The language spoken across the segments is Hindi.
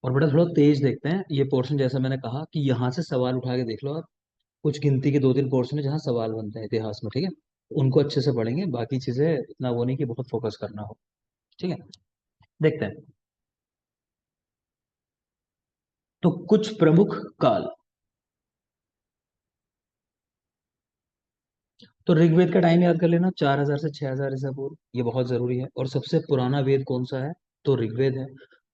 और बेटा थोड़ा तेज देखते हैं ये पोर्शन, जैसा मैंने कहा कि यहाँ से सवाल उठा के देख लो आप। कुछ गिनती के दो तीन पोर्शन है जहाँ सवाल बनते हैं इतिहास में, ठीक है। उनको अच्छे से पढ़ेंगे, बाकी चीजें इतना वो नहीं कि बहुत फोकस करना हो। ठीक है, देखते हैं। तो कुछ प्रमुख काल। तो ऋग्वेद का टाइम याद कर लेना, 4000 से 6000 ईसा पूर्व, ये बहुत जरूरी है। और सबसे पुराना वेद कौन सा है? तो ऋग्वेद है।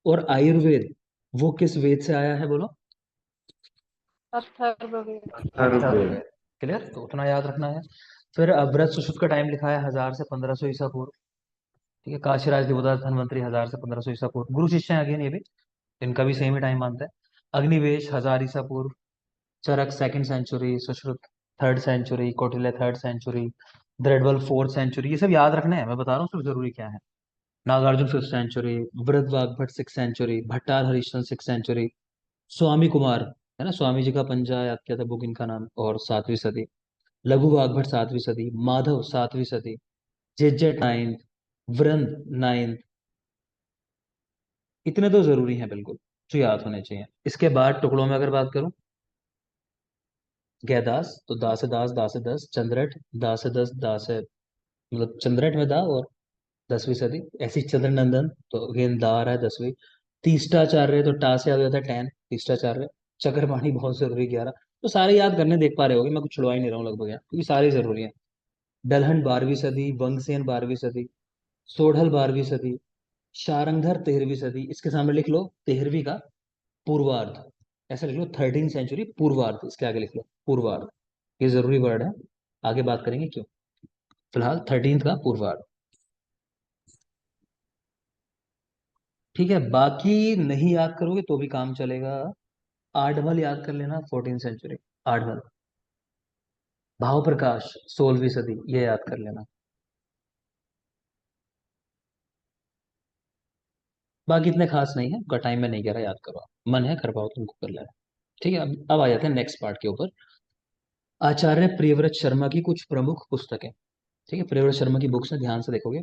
और आयुर्वेद वो किस वेद से आया है बोलो? अथर्ववेद। अथर्ववेद। क्लियर, तो उतना याद रखना है। फिर व्रत सुश्रुत का टाइम लिखा है 1000 से 1500 ईसा पूर्व। ठीक है, काशीराज दिवोदास धनवंतरी 1000 से 1500 ईसा पूर्व। गुरु शिष्य हैं अगेन ये भी, इनका भी सेम ही टाइम मानता है। अग्निवेश 1000 ईसा पूर्व। Charak second century, Sushruta third century, Kautilya third century, Dravid fourth century. ये सब याद रखने हैं, मैं बता रहा हूँ सिर्फ जरूरी क्या है। Nagarjuna fifth century, Vriddhavagbhata six century, Bhattar Harishchandra six century, Swami Kumar, है ना, स्वामी जी का पंजा याद किया था बुक इनका नाम, और 7वीं सदी। लघु वाग्भट 7वीं सदी, माधव 7वीं सदी, जेजेट नाइन्थ, वृंद नाइन्थ। इतने तो जरूरी हैं बिल्कुल, जो याद होने चाहिए। इसके बाद टुकड़ों में अगर बात करूं, गैदास, तो दा से दास, दा से दस, चंद्रट, दा से दस, दा से मतलब चंद्रट में दा, और 10वीं सदी। ऐसी चंद्र नंदन, तो अगेन दा आ रहा है 10वीं। तीष्टाचार्य, तो टा से आ जाता है 10, तीष्टाचार्य। चक्रपाणी बहुत जरूरी 11। तो सारे याद करने देख पा रहे होगे, मैं कुछ छुड़वा ही नहीं रहा हूँ लगभग यार, क्योंकि सारे जरूरी हैं। दलहन 12वीं सदी, वंगसेन 12वीं सदी, सोढ़ल 12वीं सदी, शारंगधर 13वीं सदी। इसके सामने लिख लो 13वीं का पूर्वार्ध, ऐसा लिख लो 13th सेंचुरी पूर्वार्ध, इसके आगे लिख लो पूर्वार्ध। ये जरूरी वर्ड है, आगे बात करेंगे क्यों। फिलहाल 13th का पूर्वार्ध। ठीक है, बाकी नहीं याद करोगे तो भी काम चलेगा। आठवल याद कर लेना, 14th सेंचुरी। आठवल। भाव प्रकाश 16वीं सदी, ये याद कर लेना। बाकी इतने खास नहीं है, का टाइम में नहीं कह रहा, याद करो आप। मन है कर पाओ तुमको कर लेना। ठीक है, अब आ जाते हैं नेक्स्ट पार्ट के ऊपर। आचार्य प्रियव्रत शर्मा की कुछ प्रमुख पुस्तकें। ठीक है, प्रियव्रत शर्मा की बुक्स में ध्यान से देखोगे।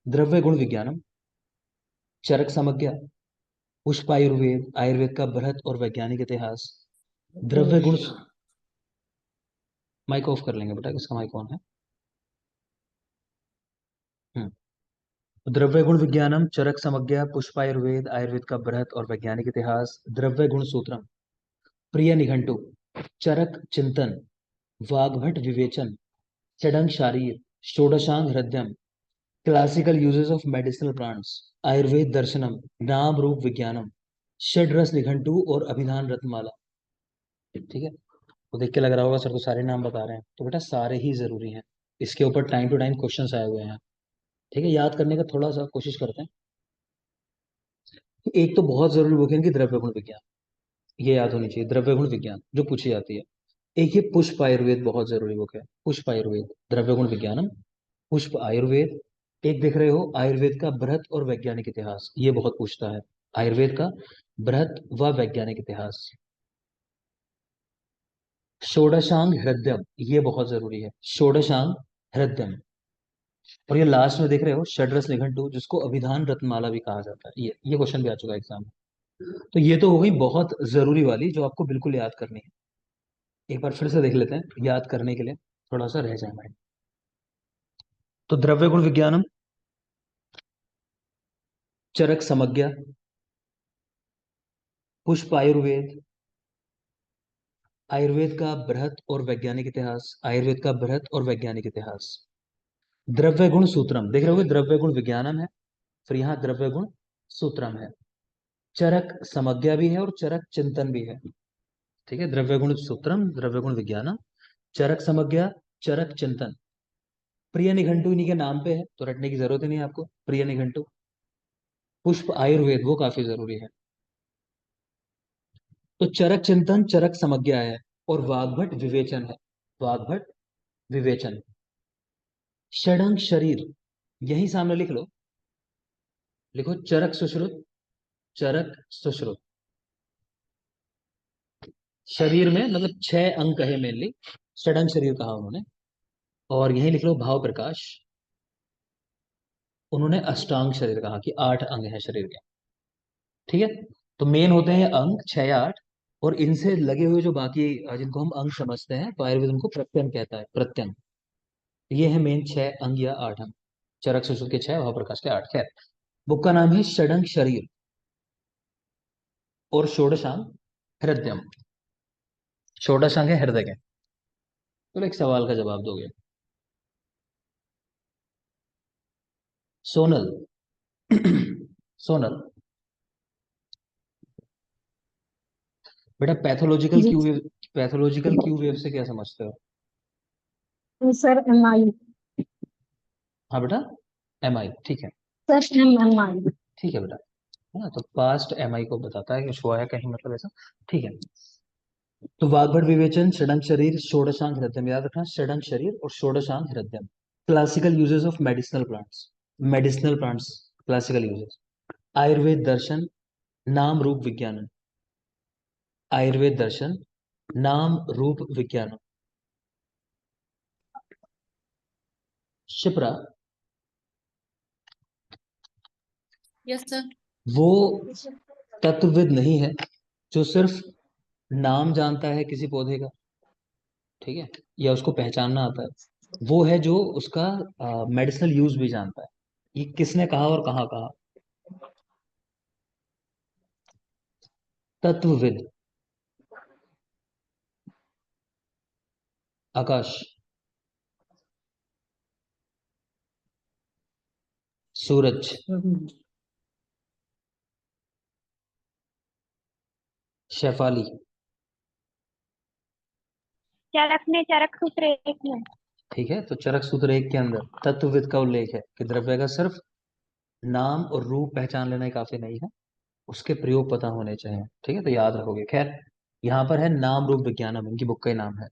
द्रव्य गुण विज्ञानम, चरक समज्ञा, पुष्पायुर्वेद, आयुर्वेद का बृहत और वैज्ञानिक इतिहास, द्रव्य गुण। माइक ऑफ कर लेंगे बेटा, किसका माइक ऑन है? हम्म। द्रव्य गुण विज्ञानम, चरक समज्ञा, पुष्पायुर्वेद, आयुर्वेद का बृहत और वैज्ञानिक इतिहास, द्रव्य गुण सूत्रम, प्रिय निघंटु, चरक Chintan, Vagbhata Vivechan, Shadang Sharir, Shodashang Hridayam, classical uses of medicinal plants, Ayurveda Darshanam, Nama रूप विज्ञानम, षड रस निघंटु और अभिधान रत्नमाला। ठीक है, तो देख के लग रहा होगा सर तो सारे नाम बता रहे हैं, तो बेटा सारे ही जरूरी हैं। इसके ऊपर टाइम टू टाइम क्वेश्चंस आए हुए हैं। ठीक है, याद करने का थोड़ा सा कोशिश करते हैं। एक तो बहुत जरूरी बुक है इनकी, द्रव्य गुण विज्ञान, ये याद होनी चाहिए, द्रव्य गुण विज्ञान जो पूछी जाती है। एक ये पुष्प आयुर्वेद बहुत जरूरी बुक है, पुष्प आयुर्वेद, द्रव्य गुण विज्ञानम, पुष्प आयुर्वेद। एक देख रहे हो आयुर्वेद का बृहत और वैज्ञानिक इतिहास, ये बहुत पूछता है, आयुर्वेद का बृहत व वैज्ञानिक इतिहास। षोडशांग हृदयम, ये बहुत जरूरी है, षोडशांग हृदयम। और ये लास्ट में देख रहे हो षड्रस निघंटु, जिसको अभिधान रत्नमाला भी कहा जाता है, ये क्वेश्चन भी आ चुका है एग्जाम में। तो ये तो हो गई बहुत जरूरी वाली, जो आपको बिल्कुल याद करनी है। एक बार फिर से देख लेते हैं याद करने के लिए, थोड़ा सा रह जाए माइंड। तो द्रव्य गुण विज्ञानम, चरक समज्ञा, पुष्प आयुर्वेद, आयुर्वेद का बृहत और वैज्ञानिक इतिहास, आयुर्वेद का बृहत और वैज्ञानिक इतिहास, द्रव्य गुण सूत्रम, देख रहे हो द्रव्य गुण विज्ञानम है, फिर यहाँ द्रव्य गुण सूत्रम है, चरक समज्ञा भी है और चरक चिंतन भी है। ठीक है, द्रव्य गुण सूत्रम, द्रव्य गुण विज्ञानम, चरक समज्ञा, चरक चिंतन। प्रिय निघंटु इन्हीं के नाम पे है, तो रटने की जरूरत ही नहीं है आपको, प्रिय निघंटु। पुष्प आयुर्वेद वो काफी जरूरी है। तो चरक चिंतन, चरक समज्ञा है, और वाग्भट विवेचन है, वाग्भट विवेचन। षडंग शरीर, यही सामने लिख लो, लिखो चरक सुश्रुत, चरक सुश्रुत। शरीर में मतलब 6 अंग कहे मेनली, षडंग शरीर कहा उन्होंने। और यही लिख लो भाव प्रकाश, उन्होंने अष्टांग शरीर कहा कि 8 अंग है शरीर के। ठीक है। तो मेन होते हैं अंग 6 या 8, और इनसे लगे हुए जो बाकी जिनको हम अंग समझते हैं, तो आयुर्वेद उनको प्रत्यंग कहता है, प्रत्यंग। ये है मेन 6 अंग या 8 अंग। चरक सुश्रुत के 6, वहां प्रकाश के 8। खैर, बुक का नाम है षडंग शरीर और षोडशांग हृदयम। षोडशांग है हृदय के। तो एक सवाल का जवाब दोगे। सोनल। सोनल, बेटा pathological G Q wave, pathological Q wave से क्या समझते हो? सर, एम आई। हाँ बेटा, एम आई, ठीक है। सर, एम आई। ठीक है बेटा, है ना, तो पास्ट एम आई को बताता है कि हुआ है कहीं, मतलब ऐसा। ठीक है। तो वाग्भट विवेचन, षडंग शरीर, षोडशांग हृदय, याद रखना, षडंग शरीर और Shodashang Hridaya. Classical uses of medicinal plants, medicinal plants, classical uses. Ayurveda Darshan, Nama Rupa Vigyan. Ayurveda Darshan, Nama Rupa Vigyan. Shipra, yes sir. वो तत्वविद नहीं है जो सिर्फ नाम जानता है किसी पौधे का, ठीक है, या उसको पहचानना आता है। वो है जो उसका मेडिसिनल यूज भी जानता है। ये किसने कहा और कहाँ कहा? तत्वविद। आकाश, सूरज, शेफाली। चरक ने चरक सूत्र एक में। ठीक है, तो चरक सूत्र 1 के अंदर तत्वविद का उल्लेख है कि द्रव्य का सिर्फ नाम और रूप पहचान लेना ही काफी नहीं है, उसके प्रयोग पता होने चाहिए। ठीक है, तो याद रखोगे। खैर, यहाँ पर है नाम रूप विज्ञानम, इनकी बुक का ही नाम है।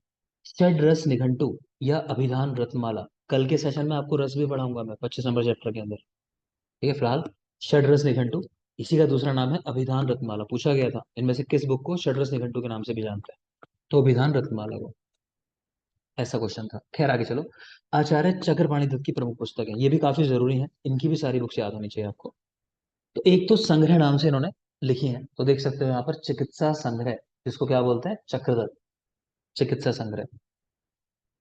षड रस निघंटु या अभिधान रत्नमाला। कल के सेशन में आपको रस भी पढ़ाऊंगा मैं 25 नंबर चैप्टर के अंदर। ठीक है, फिलहाल षड रस निघंटु, इसी का दूसरा नाम है अभिधान रत्नमाला। पूछा गया था इनमें से किस बुक को षड रस निघंटु के नाम से भी जानते हैं, तो अभिधान रत्नमाला को, ऐसा क्वेश्चन था। खैर आगे चलो। आचार्य चक्रपाणि दत्त की प्रमुख पुस्तक है, ये भी काफी जरूरी है, इनकी भी सारी बुक्स याद होनी चाहिए आपको। तो एक तो संग्रह नाम से इन्होंने लिखी है, तो देख सकते हो यहाँ पर चिकित्सा संग्रह, जिसको क्या बोलते हैं, चक्रदत्त। चिकित्सा संग्रह।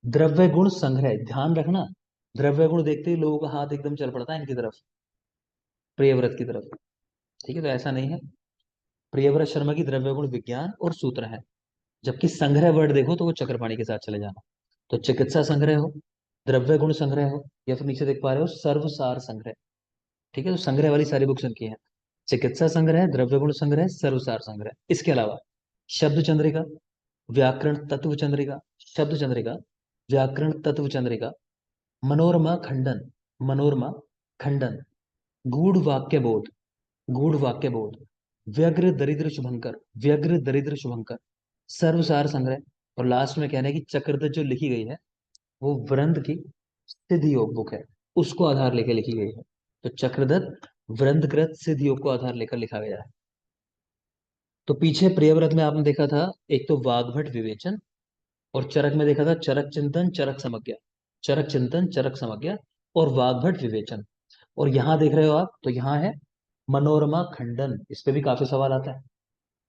द्रव्य गुण संग्रह, ध्यान रखना, द्रव्य गुण देखते ही लोगों का हाथ एकदम चल पड़ता है इनकी तरफ, प्रियव्रत की तरफ। ठीक है, तो ऐसा नहीं है। प्रियव्रत शर्मा की द्रव्य गुण विज्ञान और सूत्र है। जबकि संग्रह वर्ड देखो तो वो चक्रपाणी के साथ चले जाना। तो चिकित्सा संग्रह हो, द्रव्य गुण संग्रह हो, या फिर नीचे देख पा रहे हो सर्वसार संग्रह। ठीक है, तो संग्रह वाली सारी बुक्स इनकी हैं। चिकित्सा संग्रह, द्रव्य गुण संग्रह, सर्वसार संग्रह। इसके अलावा शब्द चंद्रिका, व्याकरण तत्व चंद्रिका, शब्द चंद्रिका, व्याकरण तत्व चंद्रिका, मनोरमा खंडन, मनोरमा खंडन, गूढ़ वाक्य बोध, गूढ़ वाक्य बोध, व्यग्र दरिद्र शुभंकर, व्यग्र दरिद्र शुभंकर, सर्वसार संग्रह। और लास्ट में कहना है कि चक्रदत्त जो लिखी गई है वो वृंद की सिद्ध योग बुक है, उसको आधार लेकर लिखी गई है। तो चक्रदत्त वृंदकृत सिद्ध योग को आधार लेकर लिखा गया है। तो पीछे प्रियव्रत में आपने देखा था एक तो वाग्भट विवेचन, और चरक में देखा था चरक चिंतन चरक समज्ञा, चरक चिंतन चरक समज्ञा और वाग्भट विवेचन। और यहाँ देख रहे हो आप, तो यहाँ है मनोरमा खंडन, इस पे भी काफी सवाल आता है।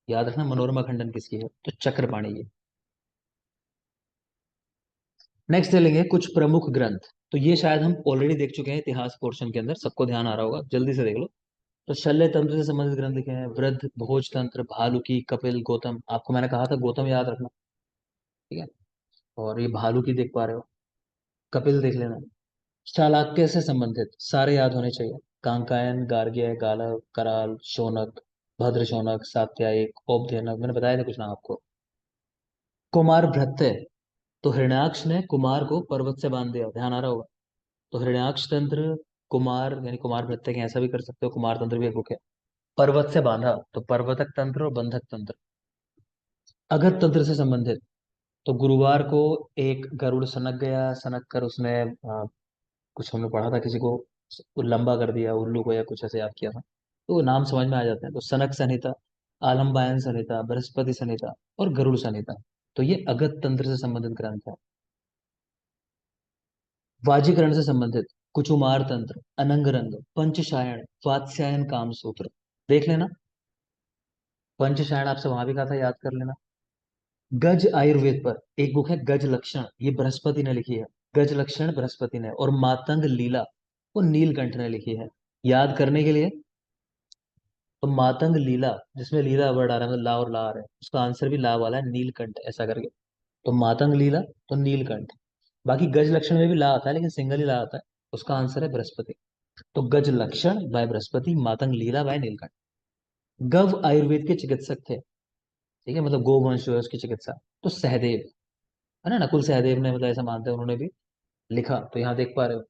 याद रखना मनोरमा खंडन किसकी है, तो चक्रपाणी की। नेक्स्ट ले लेंगे कुछ प्रमुख ग्रंथ। तो ये शायद हम ऑलरेडी देख चुके हैं इतिहास पोर्शन के अंदर, सबको ध्यान आ रहा होगा, जल्दी से देख लो। तो शल्य तंत्र से संबंधित ग्रंथ क्या है? वृद्ध, भोज तंत्र, भालुकी, कपिल, गौतम। आपको मैंने कहा था गौतम याद रखना, ठीक है। और ये भालुकी देख पा रहे हो, कपिल देख लेना। चाणक्य से संबंधित सारे याद होने चाहिए, कांकायन, गार्ग्य, गालव, कराल, शौनक, भद्र शौनक, सात्यायिक, औपधेयक, मैंने बताया था कुछ नाम आपको। कुमार भृत्य, तो हिरण्याक्ष ने कुमार को पर्वत से बांध दिया, ध्यान आ रहा होगा। तो हिरण्याक्ष तंत्र, कुमार यानी कुमार भृत्य के, ऐसा भी कर सकते हो, कुमार तंत्र भी एक बुक है। पर्वत से बांधा, तो पर्वतक तंत्र और बंधक तंत्र। अगत तंत्र से संबंधित, तो गुरुवार को एक गरुड़ सनक गया, सनक कर उसने कुछ हमने पढ़ा था, किसी को लंबा कर दिया, उल्लू को, या कुछ ऐसे याद किया था। तो नाम समझ में आ जाते हैं। तो सनक संहिता, आलम्बायन संहिता, बृहस्पति संहिता और गरुड़ संहिता। तो ये अगत तंत्र से संबंधित ग्रंथ है। वाजीकरण से संबंधित कुचुमार तंत्र, अनंग रंग, पंचशायन, वात्स्यायन काम सूत्र, देख लेना। पंचशयन आपसे वहां भी कहा था, याद कर लेना। गज आयुर्वेद पर एक बुक है गज लक्षण, ये बृहस्पति ने लिखी है। गज लक्षण बृहस्पति ने, और मातंग लीला वो नीलकंठ ने लिखी है। याद करने के लिए, तो मातंग लीला, जिसमें लीला वर्ड आ रहा है, मतलब ला और ला आ रहा है, उसका आंसर भी ला वाला है, नीलकंठ ऐसा करके। तो मातंग लीला, तो नीलकंठ। बाकी गज लक्षण में भी ला आता है, लेकिन सिंगल ही ला आता है। उसका आंसर है बृहस्पति। तो गज लक्षण बाय बृहस्पति, मातंग लीला बाय नीलकंठ। गव आयुर्वेद के चिकित्सक थे, ठीक है, मतलब गोवंश जो है उसकी चिकित्सा। तो सहदेव, है ना, नकुल सहदेव ने, मतलब ऐसा मानते हैं, उन्होंने भी लिखा, तो यहाँ देख पा रहे हो।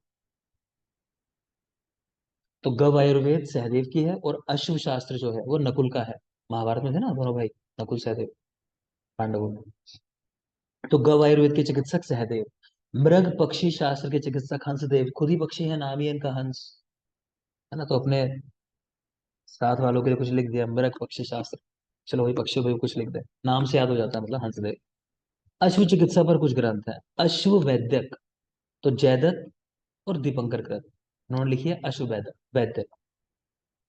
तो गव आयुर्वेद सहदेव की है, और अश्व शास्त्र जो है वो नकुल का है। महाभारत में थे ना दोनों भाई, नकुल सहदेव, पांडवों में। तो गव आयुर्वेद के चिकित्सक सहदेव। मृग पक्षी शास्त्र के चिकित्सक हंसदेव, खुद ही पक्षी है, नाम ही है इनका हंस, है ना, तो अपने साथ वालों के लिए कुछ लिख दिया, मृग पक्षी शास्त्र। चलो वही पक्षियों पे भी कुछ लिख दे, नाम से याद हो जाता है, मतलब हंसदेव। अश्व चिकित्सा पर कुछ ग्रंथ है, अश्व वैद्यक, तो जयदत्त और दीपंकर कृत, उन्होंने लिखी है अश्व वैद्यक।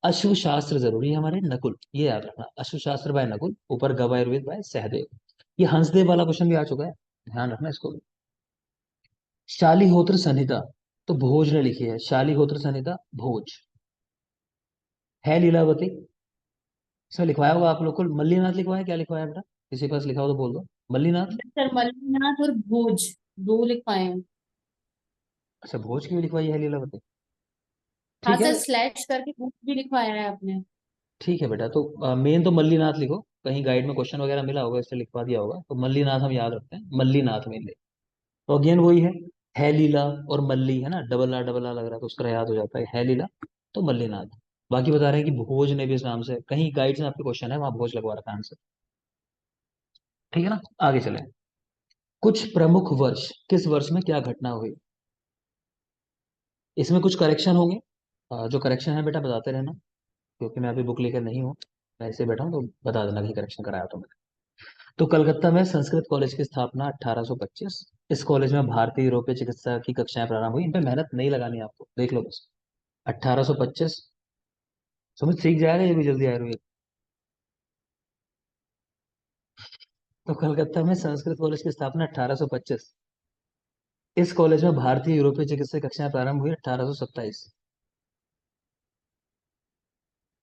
अश्व शास्त्र जरूरी है हमारे, नकुल, ये याद रखना, अश्व शास्त्र बाय नकुल, ऊपर गव आयुर्वेद बाय सहदेव। ये हंसदेव वाला क्वेश्चन भी आ चुका है, ध्यान रखना इसको भी। शालिहोत्र संहिता, तो भोज ने लिखी है, शालिहोत्र संहिता भोज। है लीलावती, इसमें लिखवाया होगा आप लोग को, मल्लीनाथ लिखवाया, क्या लिखवाया बेटा, किसी के पास लिखा हो तो बोल दो। मल्लीनाथ। सर मल्लिनाथ और भोज दो लिखवाए हैं। अच्छा, भोज की भी लिखवाई है लीलावती। हाँ ठीक है, सर, स्लैश करके भोज भी लिखवाया है आपने। ठीक है बेटा, तो मेन तो मल्लीनाथ लिखो, कहीं गाइड में क्वेश्चन वगैरह मिला होगा इसलिए लिखवा दिया होगा, तो मल्लीनाथ हम याद रखते हैं, मल्लीनाथ मेन ले। तो अगेन वही है लीला और मल्ली, है ना, डबल आ लग रहा है, तो उसका याद हो जाता है लीला, तो मल्लीनाथ। बाकी बता रहे हैं कि भोज ने भी इस नाम से, कहीं गाइड में आपके क्वेश्चन है वहां भोज लगवा रखा है आंसर, ठीक है ना। आगे चले, कुछ प्रमुख वर्ष, किस वर्ष में क्या घटना हुई। इसमें कुछ करेक्शन होंगे, जो करेक्शन है बेटा बताते रहना, क्योंकि मैं अभी बुक लेकर नहीं हूँ, मैं ऐसे बैठा हूँ, तो बता देना कि करेक्शन कराया तो मैंने। तो कलकत्ता में संस्कृत कॉलेज की स्थापना 1825। इस कॉलेज में भारतीय यूरोपीय चिकित्सा की कक्षाएं प्रारंभ हुई, इन पे मेहनत नहीं लगानी है आपको, देख लो बस। 1825, समझ सीख जाएगा ये भी जल्दी आयुर्वेद। तो कलकत्ता में संस्कृत कॉलेज की स्थापना 1825। इस कॉलेज में भारतीय यूरोपीय चिकित्सा की कक्षाएं प्रारंभ हुई 1827।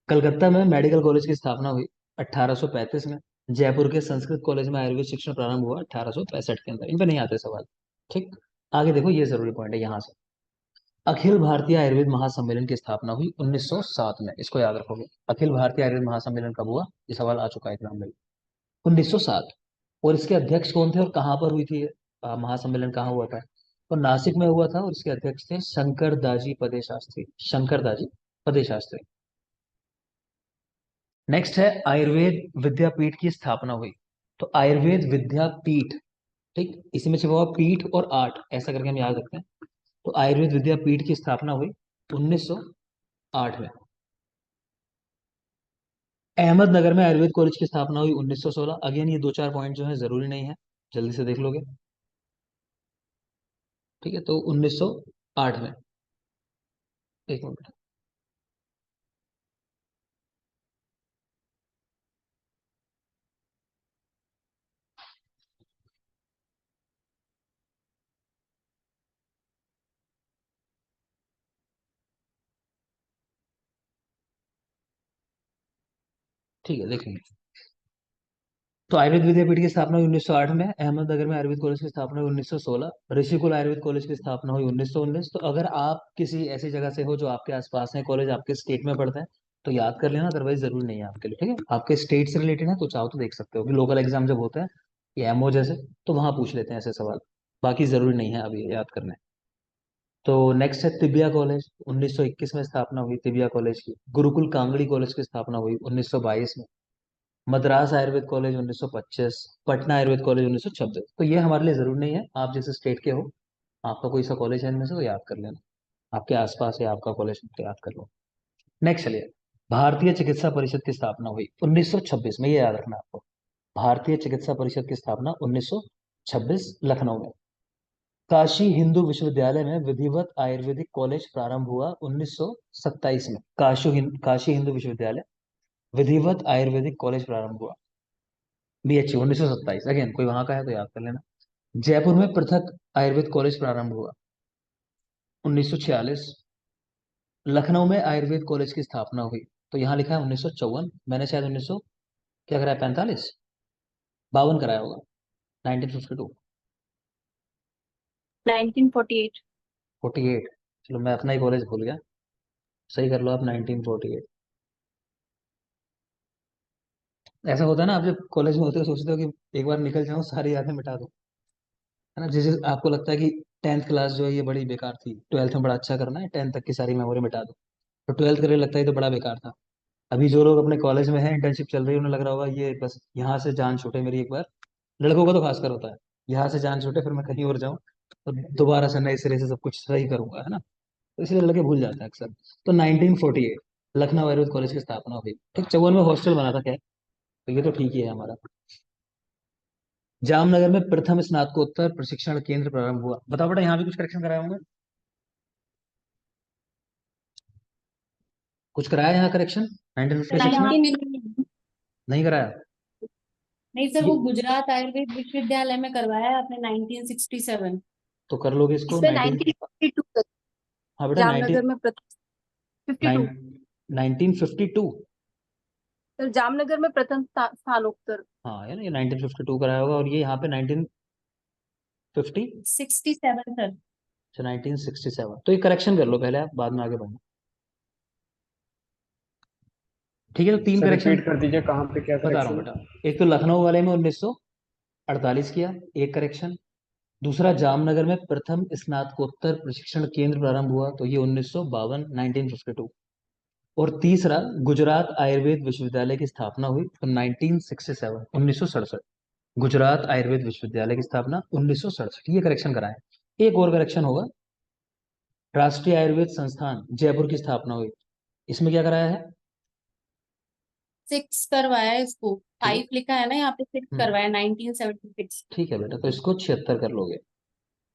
कलकत्ता में मेडिकल कॉलेज की स्थापना हुई 1835 में। जयपुर के संस्कृत कॉलेज में आयुर्वेद शिक्षण प्रारंभ हुआ 1865 के अंदर। इन पे नहीं आते सवाल, ठीक। आगे देखो, ये जरूरी पॉइंट है यहाँ से। अखिल भारतीय आयुर्वेद महासम्मेलन की स्थापना हुई 1907 में, इसको याद रखोगे। अखिल भारतीय आयुर्वेद महासम्मेलन कब हुआ, ये सवाल आ चुका है एग्जाम में, 1907। और इसके अध्यक्ष कौन थे और कहाँ पर हुई थी ये, महासम्मेलन कहाँ हुआ था, तो नासिक में हुआ था, और इसके अध्यक्ष थे शंकर दाजी पदे शास्त्री, शंकर दाजी पदे शास्त्री। नेक्स्ट है आयुर्वेद विद्यापीठ की स्थापना हुई। तो आयुर्वेद विद्यापीठ, ठीक, इसी में छिपा हुआ पीठ और आठ, ऐसा करके हम याद रखते हैं। तो आयुर्वेद विद्यापीठ की स्थापना हुई 1908 में। अहमदनगर में आयुर्वेद कॉलेज की स्थापना हुई 1916। अगेन ये दो चार पॉइंट जो है जरूरी नहीं है, जल्दी से देख लोगे, ठीक है। तो 1908 में, एक मिनट, ठीक है, देखेंगे। तो आयुर्वेद विद्यापीठ की स्थापना हुई 1908 में। अहमदनगर में आयुर्वेद कॉलेज की स्थापना हुई 1916। ऋषिकुल आयुर्वेद कॉलेज की स्थापना हुई 1919। तो अगर आप किसी ऐसी जगह से हो जो आपके आसपास है, कॉलेज आपके स्टेट में पढ़ते हैं, तो याद कर लेना, अदरवाइज जरूरी नहीं है आपके लिए, ठीक है। आपके स्टेट से रिलेटेड है तो चाहो तो देख सकते हो, कि लोकल एग्जाम जब होता है या एमओ जैसे, तो वहां पूछ लेते हैं ऐसे सवाल। बाकी जरूरी नहीं है अभी याद करना है। तो नेक्स्ट है तिबिया कॉलेज, 1921 में स्थापना हुई तिबिया कॉलेज की। गुरुकुल कांगड़ी कॉलेज की स्थापना हुई 1922 में। मद्रास आयुर्वेद कॉलेज 1925। पटना आयुर्वेद कॉलेज 1926। तो ये हमारे लिए जरूरी नहीं है, आप जिस स्टेट के हो, आपका कोई सा कॉलेज है इनमें से, तो याद कर लेना, आपके आसपास है आपका कॉलेज, तो याद कर लो। नेक्स्ट चलिए, भारतीय चिकित्सा परिषद की स्थापना हुई 1926 में, ये याद रखना आपको। भारतीय चिकित्सा परिषद की स्थापना 1926 लखनऊ में। काशी हिंदू विश्वविद्यालय में विधिवत आयुर्वेदिक कॉलेज प्रारंभ हुआ 1927 में। काशी हिंदू विश्वविद्यालय, विधिवत आयुर्वेदिक कॉलेज प्रारंभ हुआ, BHU 1927। अगेन कोई वहां का है तो याद कर लेना। जयपुर में पृथक आयुर्वेद कॉलेज प्रारंभ हुआ 1946। लखनऊ में आयुर्वेद कॉलेज की स्थापना हुई, तो यहाँ लिखा है 1954, मैंने शायद 1900 क्या कराया, 45 52 कराया होगा, 1952 1948। 48। चलो मैं अपना ही कॉलेज भूल गया, सही कर लो आप, 1948। ऐसा होता है ना, आप जब कॉलेज में होते हो सोचते हो कि एक बार निकल जाऊं, सारी यादें मिटा दूं, है ना। जैसे आपको लगता है कि 10th क्लास जो है ये बड़ी बेकार थी, 12th में बड़ा अच्छा करना है, 10th तक की सारी मेमोरी मिटा दो, तो 12th करके लगता है ये तो बड़ा बेकार था। अभी जो लोग अपने कॉलेज में हैं, इंटर्नशिप चल रही है, उन्हें लग रहा होगा ये बस यहाँ से जान छूटे मेरी एक बार, लड़कों का तो खासकर होता है, यहाँ से जान छूटे फिर मैं कहीं और जाऊँ तो दोबारा से नए सिरे से सब कुछ सही करूंगा, है ना। तो इसलिए लड़के भूल जाते हैं अक्सर। तो 1948 लखनऊ आयुर्वेद कॉलेज की स्थापना हुई, ठीक। 54 में हॉस्टल बना था, क्या, तो ये तो ठीक ही है हमारा। जामनगर में प्रथम स्नातकोत्तर प्रशिक्षण केंद्र प्रारंभ हुआ। बताओ बेटा, यहाँ भी कुछ करेक्शन कराया होंगे, कुछ कराया यहाँ करेक्शन 1956 में? 19 नहीं कराया। नहीं सर, ये वो गुजरात आयुर्वेद विश्वविद्यालय में करवाया है आपने 1967। तो कर लोगे इसको इसमें 19। 1952 तक हाँ बेटा जामनगर में प्रथम 52। 1952। तो जामनगर में प्रथम स्थानोत्तर। हाँ यार, ये 1952 कराया होगा, और ये यहाँ पे 1950, 67 सर। अच्छा 1967। तो ये करेक्शन कर लो पहले आप, बाद में आगे बढ़ना, ठीक है। तो तीन सर करेक्शन रिपीट कर दीजिए, कहाँ पे क्या बता रहा हूँ करेक्शन बेटा। है? एक तो लखनऊ वाले में 1948 किया, एक करेक्शन। दूसरा जामनगर में प्रथम स्नातकोत्तर प्रशिक्षण केंद्र प्रारंभ हुआ, तो ये 1952, 1952। और तीसरा गुजरात आयुर्वेद विश्वविद्यालय की स्थापना हुई तो 1967, 1967। गुजरात आयुर्वेद विश्वविद्यालय की स्थापना 1967, ये करेक्शन कराएं। एक और करेक्शन होगा, राष्ट्रीय आयुर्वेद संस्थान जयपुर की स्थापना हुई, इसमें क्या कराया है? 6 करवाया है इसको, ठीक है। 5 लिखा है ना यहाँ पे, 6 हम्म, करवाया 1976। ठीक है बेटा, तो इसको 76 कर लोगे,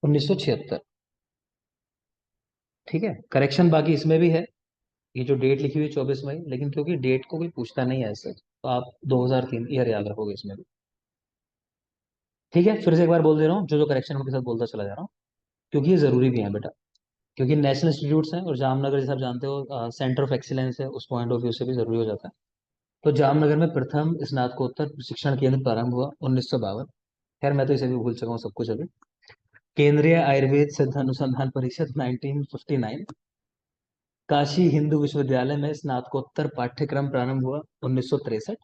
1976, ठीक है। करेक्शन बाकी इसमें भी है, ये जो डेट लिखी हुई है 24 मई, लेकिन क्योंकि डेट को कोई पूछता नहीं है ऐसे, तो आप 2003 ईयर याद रखोगे इसमें भी, ठीक है। फिर से एक बार बोल दे रहा हूँ, जो जो करेक्शन उनके साथ बोलता चला जा रहा हूँ, क्योंकि ये जरूरी भी है बेटा। क्योंकि नेशनल इंस्टीट्यूट्स हैं, और जामनगर जैसे आप जानते हो सेंटर ऑफ एक्सीलेंस है, उस पॉइंट ऑफ व्यू से भी जरूरी हो जाता है। तो जामनगर में प्रथम स्नातकोत्तर प्रशिक्षण केंद्र प्रारंभ हुआ 1952। खैर मैं तो इसे भी भूल चुका हूँ सब कुछ अभी। केंद्रीय आयुर्वेद सिद्ध अनुसंधान परिषद 1959। काशी हिंदू विश्वविद्यालय में स्नातकोत्तर पाठ्यक्रम प्रारंभ हुआ 1963।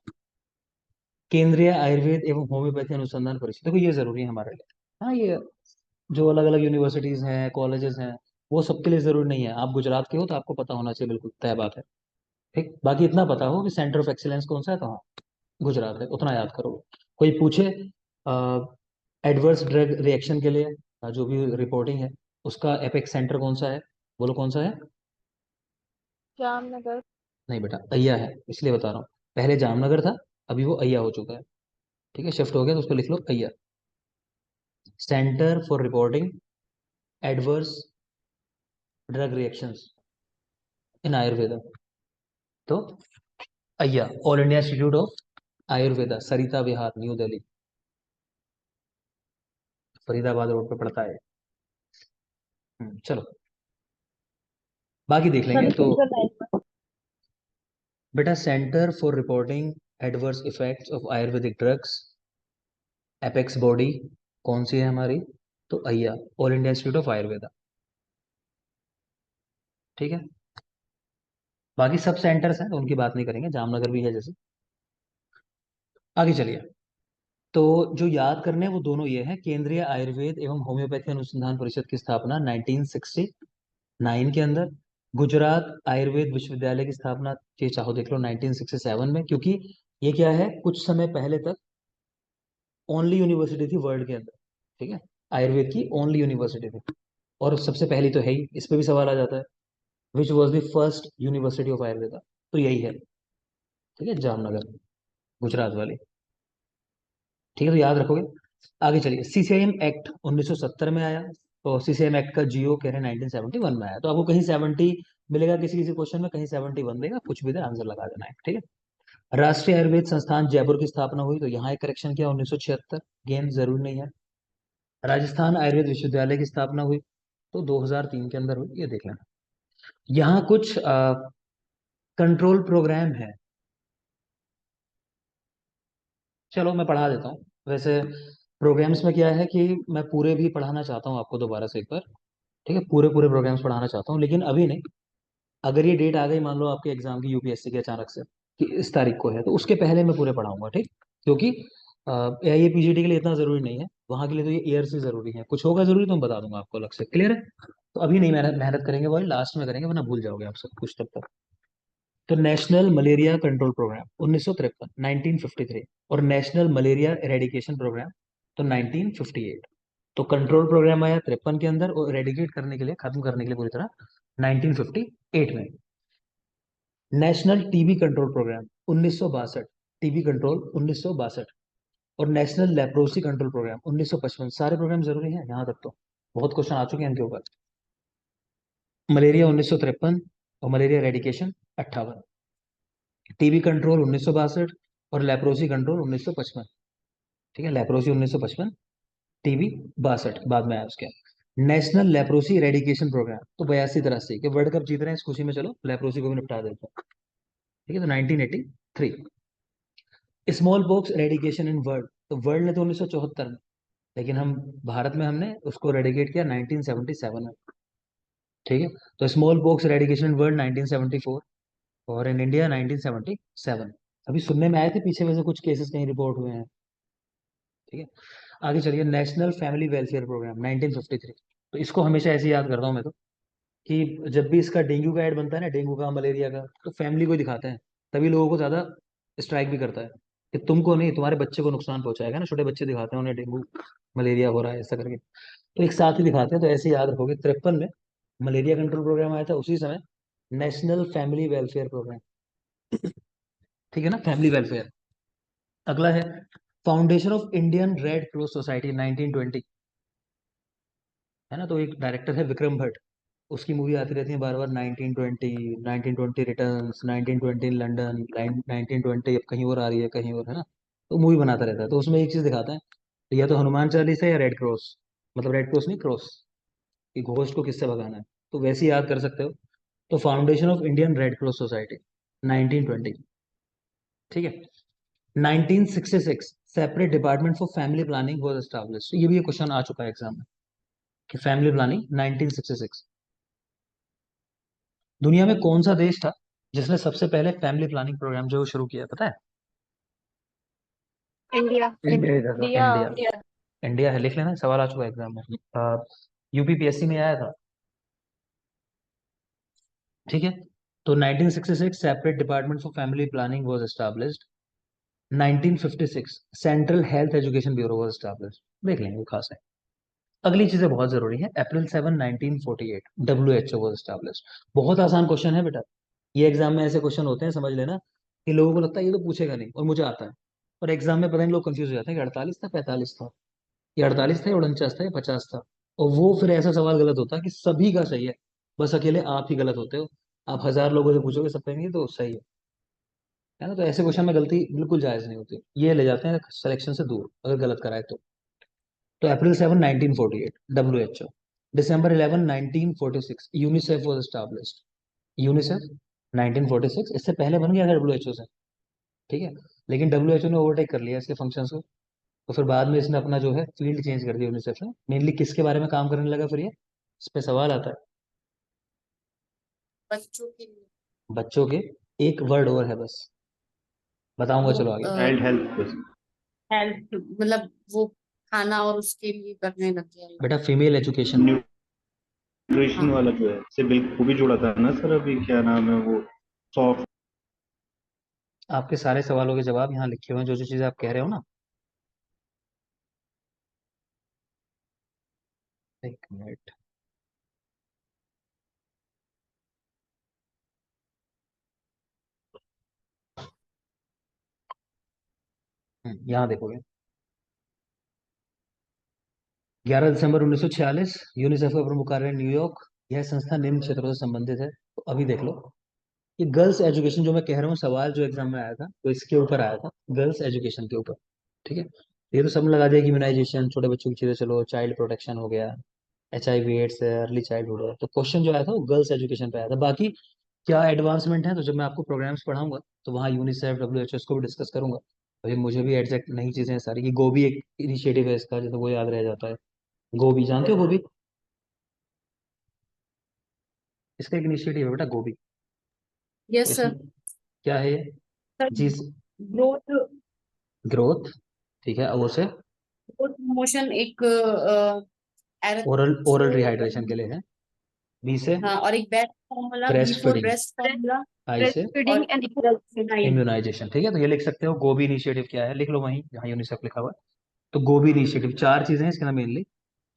केंद्रीय आयुर्वेद एवं होम्योपैथी अनुसंधान परिषद, देखो ये जरूरी है हमारे लिए। हाँ, ये जो अलग अलग यूनिवर्सिटीज हैं, कॉलेजेस हैं, वो सबके लिए जरूरी नहीं है। आप गुजरात के हो तो आपको पता होना चाहिए, बिल्कुल तय बात है, ठीक। बाकी इतना पता हो कि सेंटर ऑफ एक्सीलेंस कौन सा है, कहाँ, गुजरात है, उतना याद करो। कोई पूछे एडवर्स ड्रग रिएक्शन के लिए जो भी रिपोर्टिंग है, उसका एपेक्स सेंटर कौन सा है, बोलो कौन सा है? जामनगर। नहीं बेटा, अय्या है, इसलिए बता रहा हूँ। पहले जामनगर था, अभी वो अय्या हो चुका है, ठीक है, शिफ्ट हो गया, तो उसको लिख लो अय्या। Centre for reporting adverse drug reactions in Ayurveda, तो अय्या, all India institute of Ayurveda, Sarita Vihar, new Delhi, Faridabad road पे पड़ता है। चलो बाकी देख लेंगे। सर तो सिंगल लाइन पर। बेटा, centre for reporting adverse effects of ayurvedic drugs, apex body कौन सी है हमारी, तो अय्या, all India institute of Ayurveda, ठीक है। बाकी सब सेंटर्स हैं तो उनकी बात नहीं करेंगे, जामनगर भी है जैसे। आगे चलिए। तो जो याद करने हैं वो दोनों ये हैं, केंद्रीय आयुर्वेद एवं होम्योपैथी अनुसंधान परिषद की स्थापना 1969 के अंदर। गुजरात आयुर्वेद विश्वविद्यालय की स्थापना, ये चाहो देख लो 1967 में, क्योंकि ये क्या है, कुछ समय पहले तक ओनली यूनिवर्सिटी थी वर्ल्ड के अंदर, ठीक है, आयुर्वेद की ओनली यूनिवर्सिटी थी। और सबसे पहली तो है ही, इस पे भी सवाल आ जाता है, which was the first university of Ayurveda, तो यही है, ठीक है, जामनगर, गुजरात वाली, ठीक है, तो याद रखोगे। आगे चलिए, सीसीआईएम एक्ट 1970 में आया, तो सीसीआईएम एक्ट का जीओ कह रहे हैं 1971 में आया, तो आपको कहीं 70 मिलेगा किसी किसी क्वेश्चन में, कहीं 71 देगा, कुछ भी दे आंसर लगा देना है, ठीक है। राष्ट्रीय आयुर्वेद संस्थान जयपुर की स्थापना हुई, तो यहाँ एक करेक्शन किया 1976, गेम जरूर नहीं है। राजस्थान आयुर्वेद विश्वविद्यालय की स्थापना हुई तो 2003 के अंदर हुई, ये देख लेना। यहाँ कुछ कंट्रोल प्रोग्राम है, चलो मैं पढ़ा देता हूँ। वैसे प्रोग्राम्स में क्या है कि मैं पूरे भी पढ़ाना चाहता हूँ आपको दोबारा से एक बार, ठीक है, पूरे पूरे प्रोग्राम्स पढ़ाना चाहता हूँ, लेकिन अभी नहीं। अगर ये डेट आ गई मान लो आपके एग्जाम की यूपीएससी की अचानक से कि इस तारीख को है, तो उसके पहले मैं पूरे पढ़ाऊंगा, ठीक। क्योंकि ये पीजीटी के लिए इतना जरूरी नहीं है, वहां के लिए तो ये ईयर्स ही जरूरी है। कुछ होगा जरूरी तो मैं बता दूंगा आपको अलग से, क्लियर है। तो अभी नहीं मेहनत मेहनत करेंगे, वही लास्ट में करेंगे, वरना भूल जाओगे आप सब कुछ तब तक। तो नेशनल मलेरिया कंट्रोल प्रोग्राम 1953 1953, और नेशनल मलेरिया एरेडिकेशन प्रोग्राम तो 1958। तो कंट्रोल प्रोग्राम आया 53 के अंदर, और एरेडिकेट करने के लिए, खत्म करने के लिए पूरी तरह 1958 में। National TB control program 1962, TB control 1962, और नेशनल लेप्रोसी कंट्रोल प्रोग्राम 1955। सारे प्रोग्राम जरूरी हैं यहाँ तक, तो बहुत क्वेश्चन आ चुके हैं इनके ऊपर। मलेरिया 1953 और मलेरिया एरेडिकेशन 58, टीबी कंट्रोल 1962 और लेप्रोसी कंट्रोल 1955। ठीक है, लेप्रोसी 1955, टीबी 62 बाद में आया उसके। नेशनल लेप्रोसी रेडिकेशन प्रोग्राम तो 82-83 के वर्ल्ड कप जीत रहे हैं, इस खुशी में चलो लेप्रोसी को भी निपटा देते हैं। ठीक है, तो 1983। स्मॉल पॉक्स रेडिकेशन इन वर्ल्ड, तो वर्ल्ड ने तो 1974 में, लेकिन हम भारत में हमने उसको रेडिकेट किया 1977 में। ठीक है, तो स्मॉल पॉक्स रेडिकेशन इन वर्ल्ड 1974 और इन इंडिया 1977। अभी सुनने में आए थे पीछे, वैसे कुछ केसेस कहीं रिपोर्ट हुए हैं। ठीक है, आगे चलिए। नेशनल फैमिली वेलफेयर प्रोग्राम 1953, तो इसको हमेशा ऐसे याद करता हूँ मैं तो, कि जब भी इसका डेंगू का ऐड बनता है ना, डेंगू का मलेरिया का, तो फैमिली को ही दिखाते हैं, तभी लोगों को ज्यादा स्ट्राइक भी करता है कि तुमको नहीं, तुम्हारे बच्चे को नुकसान पहुंचाएगा ना। छोटे बच्चे दिखाते हैं उन्हें डेंगू मलेरिया हो रहा है ऐसा करके, तो एक साथ ही दिखाते हैं। तो ऐसे याद रखोगे, 53 में मलेरिया कंट्रोल प्रोग्राम आया था, उसी समय नेशनल फैमिली वेलफेयर प्रोग्राम। ठीक है ना, फैमिली वेलफेयर। अगला है foundation of Indian red cross society 1920, है ना। तो एक डायरेक्टर है विक्रम भट्ट, उसकी मूवी आती रहती है बार बार, 1920, 1920 रिटर्न्स, 1920 लंदन, 1920 अब कहीं और आ रही है, कहीं और, है ना। तो मूवी बनाता रहता है, तो उसमें एक चीज दिखाता है, या तो हनुमान चालीसा या रेड क्रॉस, मतलब रेड क्रॉस नहीं, क्रॉस, कि घोस्ट को किससे भगाना है, तो वैसे ही याद कर सकते हो। तो foundation of Indian red cross society 1920। ठीक है, 1966 separate department for family planning was established. ये भी एक क्वेश्चन आ चुका है एग्जाम में कि फैमिली प्लानिंग 1966। दुनिया में कौन सा देश था जिसने सबसे पहले फैमिली प्लानिंग प्रोग्राम जो शुरू किया, पता है। इंडिया। इंडिया इधर था, इंडिया। इंडिया। इंडिया है, लिख लेना, सवाल आ चुका है एग्जाम में, यूपीपीएससी में आया था। ठीक है, तो 1966 separate department for family planning was established. 1956 central health education bureau was established, देख लेंगे, वो खास है। अगली चीजें बहुत जरूरी है। अप्रैल 7 1948 WHO वाज एस्टैब्लिश्ड। बहुत आसान क्वेश्चन है बेटा, ये एग्जाम में ऐसे क्वेश्चन होते हैं, समझ लेना, कि लोगों को लगता है ये तो पूछेगा नहीं, और मुझे आता है, और एग्जाम में पता नहीं लोग कंफ्यूज हो जाते हैं कि 48 था 45 था, ये 48 था या 49 था या 50 था। और वो फिर ऐसा सवाल गलत होता है कि सभी का सही है, बस अकेले आप ही गलत होते हो। आप 1000 लोगों से पूछोगे, सब कहेंगे तो सही है ना। तो ऐसे क्वेश्चन में गलती बिल्कुल जायज नहीं होती, ये ले जाते हैं सिलेक्शन से दूर अगर गलत कराए तो अप्रैल 7 1948 WHO। December 11 1946 UNICEF was established. UNICEF 1946, इससे पहले बन गया था WHO से। ठीक है, लेकिन WHO ने ओवरटेक कर लिया इसके फंक्शंस को, तो फिर बाद में इसने अपना जो है फील्ड चेंज कर दिया यूनिसेफ ने। मेनली किसके बारे में काम करने लगा फिर ये, इस पे सवाल आता है। बच्चों के लिए बच्चों के, एक वर्ड और है बस, बताऊंगा, वो चलो आगे। चाइल्ड हेल्थ हेल्थ, मतलब वो खाना और उसके लिए करने लग गया बेटा फीमेल एजुकेशन। न्यूट्रिशन हाँ। वाला जो है से बिल्कुल वो भी जुड़ा था ना सर, अभी क्या नाम है वो, सॉफ्ट। आपके सारे सवालों के जवाब यहाँ लिखे हुए हैं, जो जो चीजें आप कह रहे हो ना। एक मिनट, यहाँ देखोगे। 11 दिसंबर 1946 यूनिसेफ का प्रमुख कार्यालय न्यूयॉर्क। यह संस्था निम्न क्षेत्रों से संबंधित है, तो अभी देख लो। ये गर्ल्स एजुकेशन जो मैं कह रहा हूँ, सवाल जो एग्जाम में आया था तो इसके ऊपर आया था, गर्ल्स एजुकेशन के ऊपर। ठीक है, ये तो सब लगा दिया कि इम्यूनाइजेशन, छोटे बच्चों की चीजें, चलो चाइल्ड प्रोटेक्शन हो गया, HIV एड्स, अर्ली चाइल्डहुड है। तो क्वेश्चन जो आया था वो गर्ल्स एजुकेशन पे आया था। बाकी क्या एडवांसमेंट है, तो जब मैं आपको प्रोग्राम्स पढ़ाऊंगा तो वहाँ यूनिसेफ, WHO को भी डिस्कस करूंगा। अभी मुझे भी एग्जैक्ट नई चीजें हैं सारी, कि गोभी एक इनिशिएटिव है इसका, जैसे वो याद रह जाता है। गोभी जानते हो, गोभी इसका एक इनिशिएटिव है बेटा, गोभी। तो यस इसमें सर। क्या है ये? सर जी, ग्रोथ ग्रोथ, ठीक है, और से प्रमोशन एक ओरल ओरल एरेथ्रो रिहाइड्रेशन के लिए है। बी से हाँ, और एक बेस्ट फॉर्मूला, बी breast for feeding, breast formula आई ब्रेस्ट से फीडिंग और एंड इम्यूनाइजेशन। इम्यूनाइजेशन। ठीक है, तो ये लिख सकते हो। गोभी इनिशिएटिव क्या है, लिख लो वहीं जहाँ यूनिसेफ लिखा हुआ है। तो गोभी इनिशिएटिव, चार चीजें हैं इसके अंदर मेनली।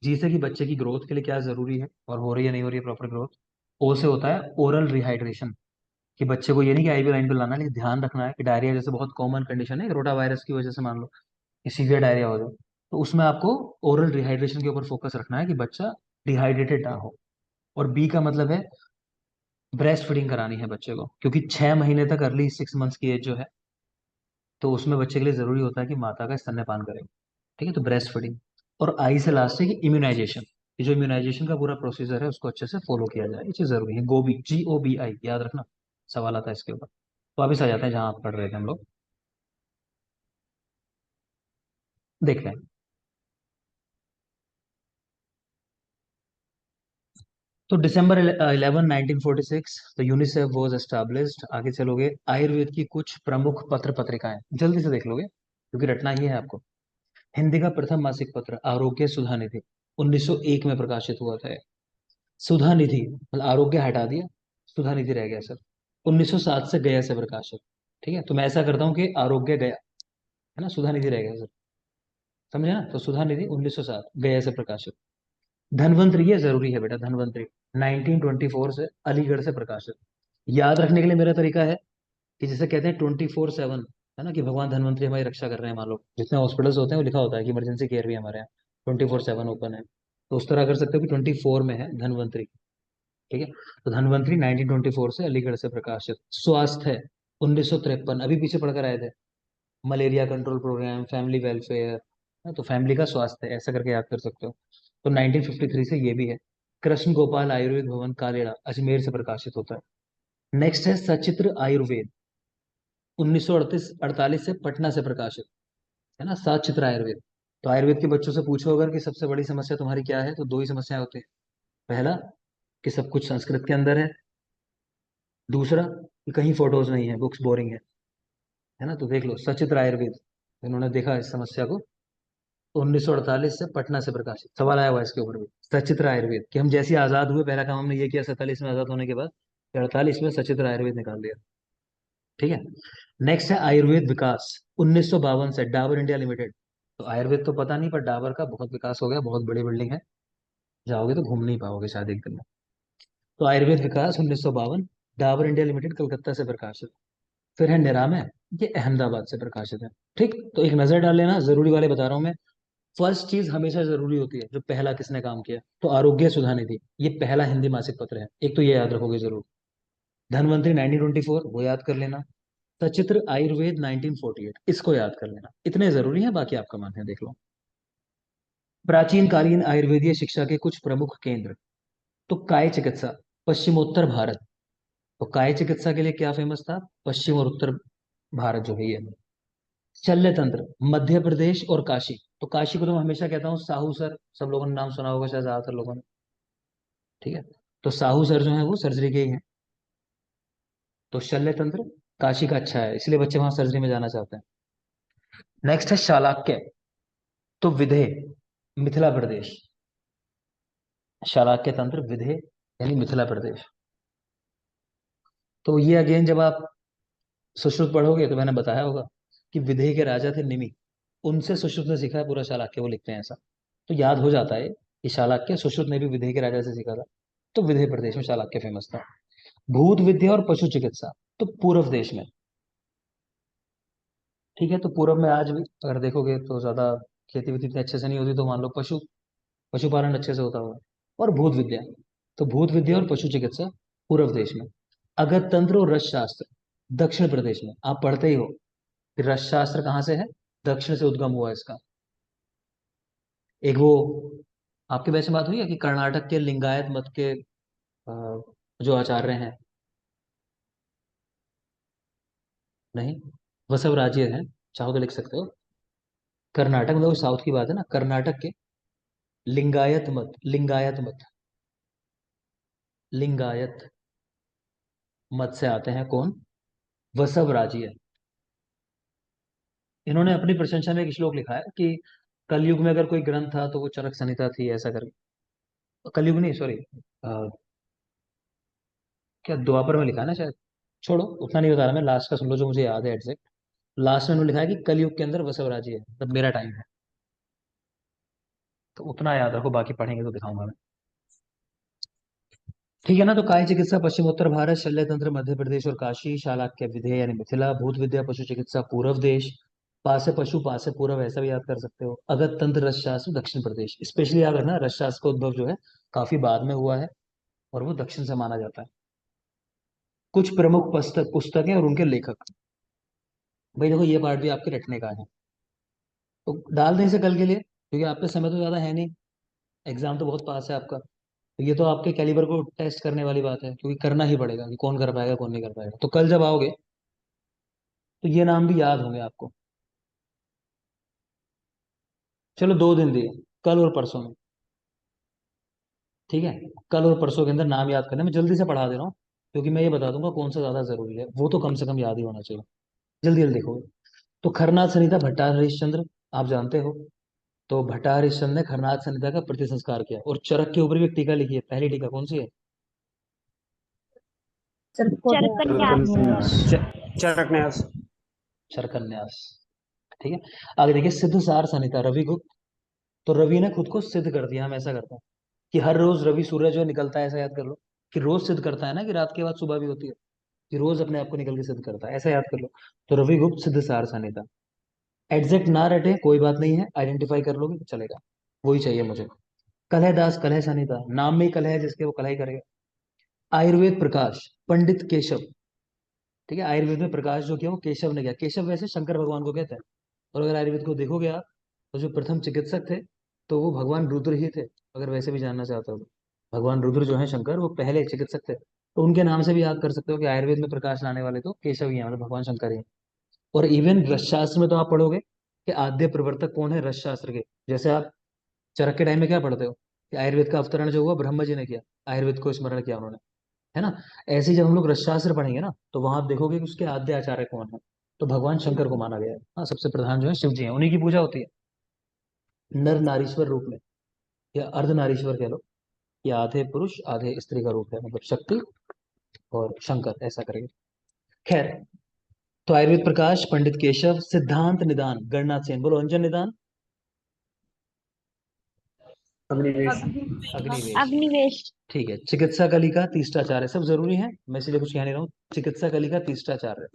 जी से कि बच्चे की ग्रोथ के लिए क्या जरूरी है और हो रही है नहीं हो रही है प्रॉपर ग्रोथ। ओ से होता है ओरल रिहाइड्रेशन, कि बच्चे को ये नहीं कि IV लाइन पे लाना है, लेकिन ध्यान रखना है कि डायरिया जैसे बहुत कॉमन कंडीशन है, रोटा वायरस की वजह से मान लो कि सीवियर डायरिया हो जाए, तो उसमें आपको ओरल रिहाइड्रेशन के ऊपर फोकस रखना है कि बच्चा डिहाइड्रेटेड ना हो। और बी का मतलब है ब्रेस्ट फीडिंग करानी है बच्चे को, क्योंकि 6 महीने तक, अर्ली 6 मंथ्स की एज जो है, तो उसमें बच्चे के लिए जरूरी होता है कि माता का स्तन्यपान करे। ठीक है, तो ब्रेस्ट फीडिंग। और आई से लास्ट है कि इम्यूनाइजेशन, ये जो इम्यूनाइजेशन का पूरा प्रोसीजर है उसको अच्छे से फॉलो किया जाए, ये चीज जरूरी है। गोबी, GOBI, याद रखना, सवाल आता है इसके ऊपर। वापिस आ जाते हैं जहां आप पढ़ रहे थे हम लोग, देख लें। तो December 11 1946 तो यूनिसेफ वॉज एस्टैब्लिश्ड। आगे चलोगे, आयुर्वेद की कुछ प्रमुख पत्र पत्रिकाएं जल्दी से देख लोगे क्योंकि रटना ही है आपको। हिंदी का प्रथम मासिक पत्र आरोग्य सुधा निधि 1901 में प्रकाशित हुआ था। सुधा निधि मतलब आरोग्य हटा दिया, सुधा निधि रह गया सर। 1907 से गया से प्रकाशित। ठीक है, तो मैं ऐसा करता हूँ कि आरोग्य गया है ना, सुधा निधि रह गया सर, समझे ना। तो सुधा निधि 1907 गया से प्रकाशित। धनवंतरी, ये जरूरी है बेटा, धनवंतरी 1924 से अलीगढ़ से प्रकाशित। याद रखने के लिए मेरा तरीका है कि जिसे कहते हैं 24/7, है ना, कि भगवान धनवंतरी हमारी रक्षा कर रहे हैं। मान लो जितने हॉस्पिटल्स होते हैं वो लिखा होता है कि इमरजेंसी केयर भी हमारे यहाँ 24/7 ओपन है। तो उस तरह कर सकते हो कि 24 में है धनवंतरी। ठीक है, तो धनवंतरी 1924 से अलीगढ़ से प्रकाशित। स्वास्थ्य है 1953, अभी पीछे पढ़कर आए थे। Malaria control program, family welfare, तो फैमिली का स्वास्थ्य है, ऐसा करके याद कर सकते हो। तो 1953 से ये भी है। कृष्ण गोपाल आयुर्वेद भवन कालेड़ा अजमेर से प्रकाशित होता है। नेक्स्ट है सचित्र आयुर्वेद 1948 से पटना से प्रकाशित, है ना, सचित्र आयुर्वेद। तो आयुर्वेद के बच्चों से पूछो अगर कि सबसे बड़ी समस्या तुम्हारी क्या है, तो दो ही समस्याएं होती है। पहला कि सब कुछ संस्कृत के अंदर है, दूसरा कि कहीं फोटोज नहीं है, बुक्स बोरिंग है ना। तो देख लो सचित्र आयुर्वेद, इन्होंने देखा इस समस्या को। 1948 से पटना से प्रकाशित, सवाल आया हुआ है इसके ऊपर भी। सचित्र आयुर्वेद कि हम जैसे ही आजाद हुए पहला काम हमने ये किया 47 में आजाद होने के बाद, 48 में सचित्र आयुर्वेद निकाल दिया। ठीक है, नेक्स्ट है आयुर्वेद विकास 1952 से डाबर इंडिया लिमिटेड। तो आयुर्वेद तो पता नहीं, पर डाबर का बहुत विकास हो गया, बहुत बड़ी बिल्डिंग है, जाओगे तो घूम नहीं पाओगे शायद एक दिन में। तो आयुर्वेद विकास 1952, डाबर इंडिया लिमिटेड कलकत्ता से प्रकाशित। फिर है निरामय, ये अहमदाबाद से प्रकाशित है। ठीक, तो एक नजर डाल लेना, जरूरी वाले बता रहा हूं मैं। फर्स्ट चीज हमेशा जरूरी होती है, जो पहला किसने काम किया, तो आरोग्य सुधा निधि, ये पहला हिंदी मासिक पत्र है, एक तो ये याद रखोगे जरूर। धनवंतरी 1924, वो याद कर लेना। सचित्र आयुर्वेद 1948, इसको याद कर लेना। इतने जरूरी है, बाकी आपका मन है देख लो। प्राचीन कालीन आयुर्वेदीय शिक्षा के कुछ प्रमुख केंद्र, तो काय चिकित्सा पश्चिमोत्तर भारत। तो काय चिकित्सा के लिए क्या फेमस था, पश्चिम और उत्तर भारत जो है ये। शल्य तंत्र मध्य प्रदेश और काशी। तो काशी को तो मैं हमेशा कहता हूँ साहू सर, सब लोगों ने नाम सुना होगा शायद, ज्यादातर लोगों ने। ठीक है, तो साहू सर जो है वो सर्जरी के ही हैं। तो शल्य तंत्र काशी का अच्छा है, इसलिए बच्चे वहां सर्जरी में जाना चाहते हैं। नेक्स्ट है शालाक्य, तो विधेय मिथिला प्रदेश। शालाक्य तंत्र विधेय यानी मिथिला प्रदेश। तो ये अगेन जब आप सुश्रुत पढ़ोगे तो मैंने बताया होगा कि विधेय के राजा थे निमि, उनसे सुश्रुत ने सीखा है पूरा शालाक्य, वो लिखते हैं ऐसा। तो याद हो जाता है कि शालाक्य सुश्रुत ने भी विधेय के राजा से सीखा था। तो विधेय प्रदेश में शालाक्य फेमस था। भूत विद्या और पशु चिकित्सा, तो पूर्व देश में। ठीक है, तो पूर्व में आज भी अगर देखोगे तो ज्यादा खेती वेती इतने अच्छे से नहीं होती, तो मान लो पशुपालन अच्छे से होता होगा। और भूत विद्या, तो भूत विद्या और पशु चिकित्सा पूर्व देश में। अगत तंत्र और रसशास्त्र दक्षिण प्रदेश में, आप पढ़ते ही हो कि रसशास्त्र कहाँ से है, दक्षिण से उद्गम हुआ है इसका। एक वो आपके वैसे बात हुई है कि कर्नाटक के लिंगायत मत के जो आचार्य हैं, नहीं, वसव राज्य हैं, चाहो तो लिख सकते हो। कर्नाटक में, वो साउथ की बात है ना, कर्नाटक के लिंगायत मत से आते हैं कौन, वसव राज्य। इन्होंने अपनी प्रशंसा में एक श्लोक लिखा है कि कलयुग में अगर कोई ग्रंथ था तो वो चरक संहिता थी, ऐसा करके। कलयुग नहीं, सॉरी, क्या द्वापर में लिखा है ना शायद, छोड़ो उतना नहीं बता रहा मैं, लास्ट का सुन लो जो मुझे याद है एग्जैक्ट। लास्ट में उन्होंने लिखा है कि कलयुग के अंदर वसव राज्य है, मतलब मेरा टाइम है, तो उतना याद रखो, बाकी पढ़ेंगे तो दिखाऊंगा मैं। ठीक है ना। तो काय चिकित्सा पश्चिमोत्तर भारत, शल्य तंत्र मध्य प्रदेश और काशी, शालाक्य विधेय यानी मिथिला, भूत विद्या पशु चिकित्सा पूर्व देश, पासे पशु पासे पूर्व, ऐसा भी याद कर सकते हो। अगत तंत्र रसशास्त्र दक्षिण प्रदेश, स्पेशली याद रखना रसशास्त्र का उद्भव जो है काफी बाद में हुआ है और वो दक्षिण से माना जाता है। कुछ प्रमुख पुस्तकें और उनके लेखक, भाई देखो ये पार्ट भी आपके रटने का है, तो डाल दें इसे कल के लिए, क्योंकि आप पे समय तो ज्यादा है नहीं, एग्जाम तो बहुत पास है आपका, तो ये तो आपके कैलिबर को टेस्ट करने वाली बात है, क्योंकि करना ही पड़ेगा कि कौन कर पाएगा कौन नहीं कर पाएगा। तो कल जब आओगे तो ये नाम भी याद होंगे आपको। चलो 2 दिन दिए, कल और परसों में, ठीक है। कल और परसों के अंदर नाम याद करने में जल्दी से पढ़ा दे रहा हूँ, क्योंकि मैं ये बता दूंगा कौन सा ज्यादा जरूरी है, वो तो कम से कम याद ही होना चाहिए। जल्दी जल्दी देखो। तो खरनाथ संहिता भट्टार हरिश्चंद्र, आप जानते हो। तो भट्टार हरिश्चंद्र ने खरनाथ संहिता का प्रति संस्कार किया, और चरक के ऊपर भी एक टीका लिखी है। पहली टीका कौन सी है, चरकन्यास। चरकन्यास। चरकन्यास, ठीक है। आगे देखिए सिद्ध सार संहिता रवि गुप्त। तो रवि ने खुद को सिद्ध कर दिया, हम ऐसा करते हैं कि हर रोज रवि सूर्य जो निकलता है, ऐसा याद कर लो कि रोज सिद्ध करता है ना, कि रात के बाद सुबह भी होती है, कि रोज अपने आप को निकल के सिद्ध करता है, ऐसा याद कर लो। तो रवि गुप्त सिद्ध सार संहिता, एग्जैक्ट ना रटे कोई बात नहीं है, आइडेंटिफाई कर लोगे तो चलेगा, वही चाहिए मुझे। कलह दास कलह संहिता, नाम में ही कलह है जिसके, वो कलह ही करेगा। आयुर्वेद प्रकाश पंडित केशव, ठीक है। आयुर्वेद में प्रकाश जो किया वो केशव ने किया। केशव वैसे शंकर भगवान को कहते हैं, और अगर आयुर्वेद को देखोगे आप, तो जो प्रथम चिकित्सक थे तो वो भगवान रुद्र ही थे, अगर वैसे भी जानना चाहते हो तो। भगवान रुद्र जो है शंकर, वो पहले चिकित्सक थे, तो उनके नाम से भी याद कर सकते हो कि आयुर्वेद में प्रकाश लाने वाले तो केशव ही हैं, मतलब भगवान शंकर ही हैं। और इवन रसशास्त्र में तो आप पढ़ोगे कि आद्य प्रवर्तक कौन है रसशास्त्र के। जैसे आप चरक के टाइम में क्या पढ़ते हो कि आयुर्वेद का अवतरण जो हुआ ब्रह्म जी ने किया, आयुर्वेद को स्मरण किया उन्होंने, है ना। ऐसे ही जब हम लोग रसशास्त्र पढ़ेंगे ना, तो वहां आप देखोगे कि उसके आद्य आचार्य कौन है, तो भगवान शंकर को माना गया है। हाँ, सबसे प्रधान जो है शिव जी हैं, उन्हीं की पूजा होती है नर नारीश्वर रूप में, या अर्ध नारीश्वर कह लो, या आधे पुरुष आधे स्त्री का रूप है, मतलब शक्ति और शंकर, ऐसा करेंगे। खैर, तो आयुर्वेद प्रकाश पंडित केशव, सिद्धांत निदान गणनाथ सेन, बोलो अंजन निदान, अग्निवेश। अग्निवेश, अग्निवेश। ठीक है। चिकित्सा कलिका तीसराचार्य, सब जरूरी है, मैं इसलिए कुछ कह नहीं रहा हूँ। चिकित्सा कलिका तीसराचार्य,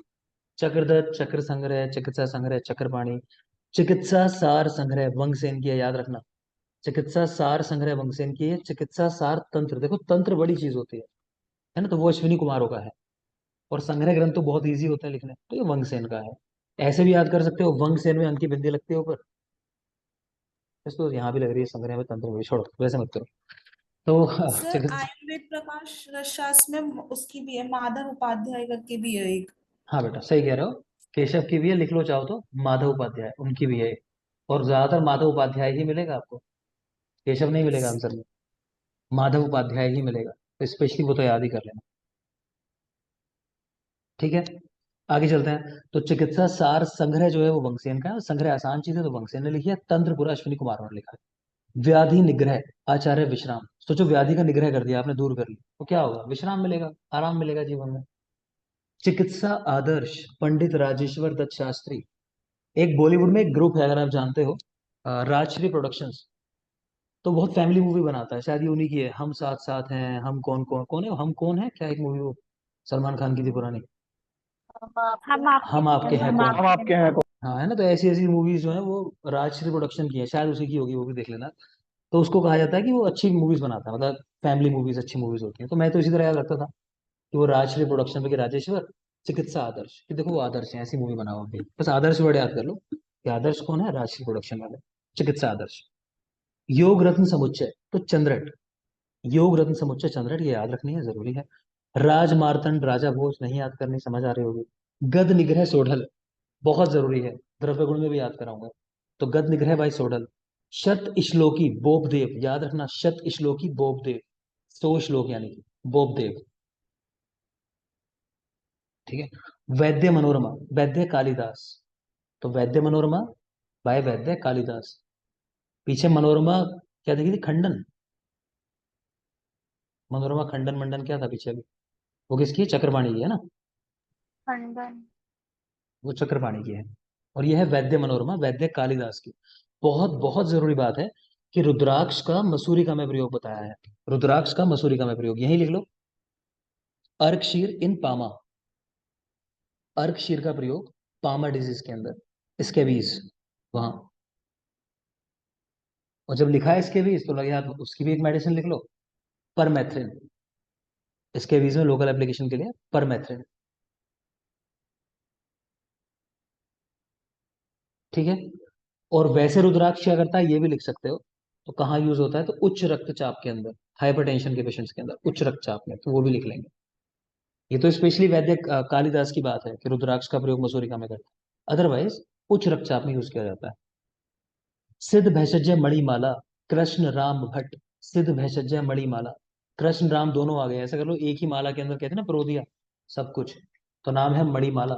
चक्रदत्त, चक्र संग्रह, चिकित्सा संग्रह चक्रपाणी, चिकित्सा सार संग्रह वंगसेन की है, याद रखना। चिकित्सा सार संग्रह वंगसेन की है। चिकित्सा सार तंत्र, देखो तंत्र बड़ी चीज होती है ना, तो वो अश्विनी कुमारों का है। और संग्रह ग्रंथ तो बहुत इजी होते हैं लिखने, तो ये वंगसेन का है। ऐसे भी याद कर सकते हो, वंगसेन में अंक की बिंदी लगती है ऊपर, इसको यहाँ भी लग रही है, संग्रह में तंत्र में भी, छोड़ो वैसे मत करो। तो सर चिकित्सा, आयुर्वेद प्रकाश रसशास्त्र में उसकी भी है, माधव उपाध्याय करके भी है एक। हाँ बेटा सही कह रहे हो, केशव की भी है, लिख लो चाहो तो, माधव उपाध्याय उनकी भी है। और ज्यादातर माधव उपाध्याय ही मिलेगा आपको, केशव नहीं मिलेगा आंसर में, माधव उपाध्याय ही मिलेगा, तो स्पेशली वो तो याद ही कर लेना, ठीक है। आगे चलते हैं। तो चिकित्सा सार संग्रह जो है वो वंगसेन का है, और संग्रह आसान चीज है तो वंगसेन ने लिखी है। तंत्र पूरा अश्विनी कुमार ने लिखा है। व्याधि निग्रह आचार्य विश्राम, सोचो व्याधि का निग्रह कर दिया आपने, दूर कर ली, तो क्या होगा, विश्राम मिलेगा, आराम मिलेगा जीवन में। चिकित्सा आदर्श पंडित राजेश्वर दत्त शास्त्री, एक बॉलीवुड में एक ग्रुप है, अगर आप जानते हो, राजश्री प्रोडक्शंस, तो बहुत फैमिली मूवी बनाता है, शायद ये उन्हीं की है। हम साथ साथ हैं, हम कौन कौन कौन है, हम कौन है क्या, एक मूवी वो सलमान खान की थी पुरानी, हम आपके हम आपके हैं हम कौन। हम आपके आपके हैं कौन। हाँ, है ना। तो ऐसी ऐसी मूवीज जो है वो राजश्री प्रोडक्शन की है, शायद उसी की होगी, वो भी देख लेना। तो उसको कहा जाता है कि वो अच्छी मूवीज बनाता है, मतलब फैमिली मूवीज अच्छी मूवीज होती हैं, तो मैं तो इसी तरह याद रखता था कि वो राजश्री प्रोडक्शन पे कि राजेश्वर चिकित्सा आदर्श, कि देखो वो आदर्श है, ऐसी मूवी बनाओ अभी, बस आदर्श वर्ड याद कर लो कि आदर्श कौन है, राजश्री प्रोडक्शन वाले, चिकित्सा आदर्श। योग रत्न समुच्चय तो चंद्रट, योग रत्न समुच्चय चंद्रट, ये याद रखनी है, जरूरी है। राज मार्तंड राजा भोज नहीं याद करनी, समझ आ रही होगी। गद निग्रह सोढल बहुत जरूरी है, द्रव्य गुण में भी याद कराऊंगा, तो गद निग्रह बाई सोढल। शत श्लोकी बोपदेव याद रखना, शत श्लोकी बोपदेव, 100 श्लोक यानी कि बोपदेव, ठीक है। वैद्य मनोरमा, वैद्य कालिदास, तो वैद्य मनोरमा बाय वैद्य कालिदास। पीछे मनोरमा क्या देखी थी, खंडन, मनोरमा खंडन मंडन क्या था पीछे अभी, वो किसकी है, चक्रपाणी की है ना, खंडन। वो चक्रपाणी की है। और ये है वैद्य मनोरमा, वैद्य कालिदास की। बहुत बहुत जरूरी बात है कि रुद्राक्ष का मसूरिका में प्रयोग बताया है, रुद्राक्ष का मसूरिका में प्रयोग, यही लिख लो। अर्कशीर इन पामा, अर्कशीर का प्रयोग पामा डिजीज के अंदर, स्केबीज वहां। और जब लिखा है स्केबीज तो लगे हाथ उसकी भी एक मेडिसिन लिख लो, परमेथ्रिन, स्केबीज में लोकल एप्लीकेशन के लिए परमेथ्रिन, ठीक है। और वैसे रुद्राक्ष क्या करता है ये भी लिख सकते हो, तो कहाँ यूज होता है, तो उच्च रक्तचाप के अंदर, हाइपरटेंशन के पेशेंट्स के अंदर उच्च रक्तचाप में, तो वो भी लिख लेंगे। ये तो स्पेशली वैद्य कालिदास की बात है कि रुद्राक्ष का प्रयोग मसूरिका में करता है, अदरवाइज उच्च रक्तचाप में यूज किया जाता है। सिद्ध भैषज्य मणिमाला, कृष्ण राम भट्ट, सिद्ध भैषज्य मणिमाला, कृष्ण राम दोनों आ गए, ऐसा कर लो एक ही माला के अंदर कहते हैं ना प्रो दिया सब कुछ, तो नाम है मणिमाला,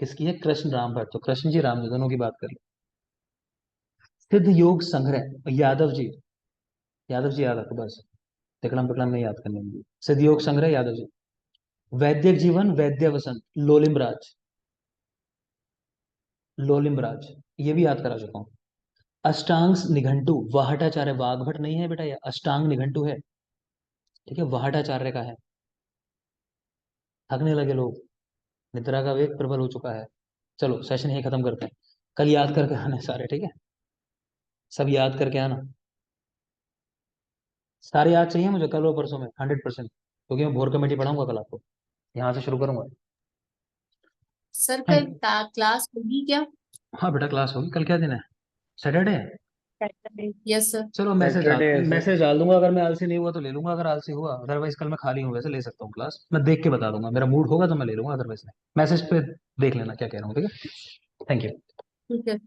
किसकी है, कृष्ण राम भट्ट, तो कृष्ण जी राम जी दोनों की बात कर लो। सिद्ध योग संग्रह यादव जी, यादव जी याद रखो बस, विक्रम विक्रम नहीं याद करने होंगे। सिद्ध योग संग्रह यादव जी। वैद्यक जीवन वैद्य वसंत लोलिमराज, लोलिमराज ये भी याद करा चुका हूँ। अष्टांग निघंटु वाहटाचार्य, वाघभट नहीं है बेटा, ये अष्टांग निघंटु है, ठीक है, वाहटाचार्य का है। थकने लगे लोग, निद्रा का वेग प्रबल हो चुका है, चलो सेशन यही खत्म करते हैं, कल याद करके आना सारे, ठीक है, सब याद करके आना, सारे याद चाहिए मुझे कल और परसों में 100%, क्योंकि मैं भोर कमेटी पढ़ाऊंगा कल आपको, यहाँ से शुरू करूंगा। सर कल क्लास होगी क्या? हाँ बेटा क्लास होगी, कल क्या दिन है, सैटरडे है। Yes sir. चलो सैटरडे है सर। मैसेज डाल दूंगा, अगर मैं आलसी नहीं हुआ तो ले लूंगा, अगर आलसी हुआ, अदरवाइज कल मैं खाली हूँ, वैसे ले सकता हूँ क्लास, मैं देख के बता दूंगा, मेरा मूड होगा तो मैं ले लूंगा, अदरवाइज नहीं, मैसेज पे देख लेना क्या कह रहा हूँ, ठीक है, थैंक यू। ठीक है।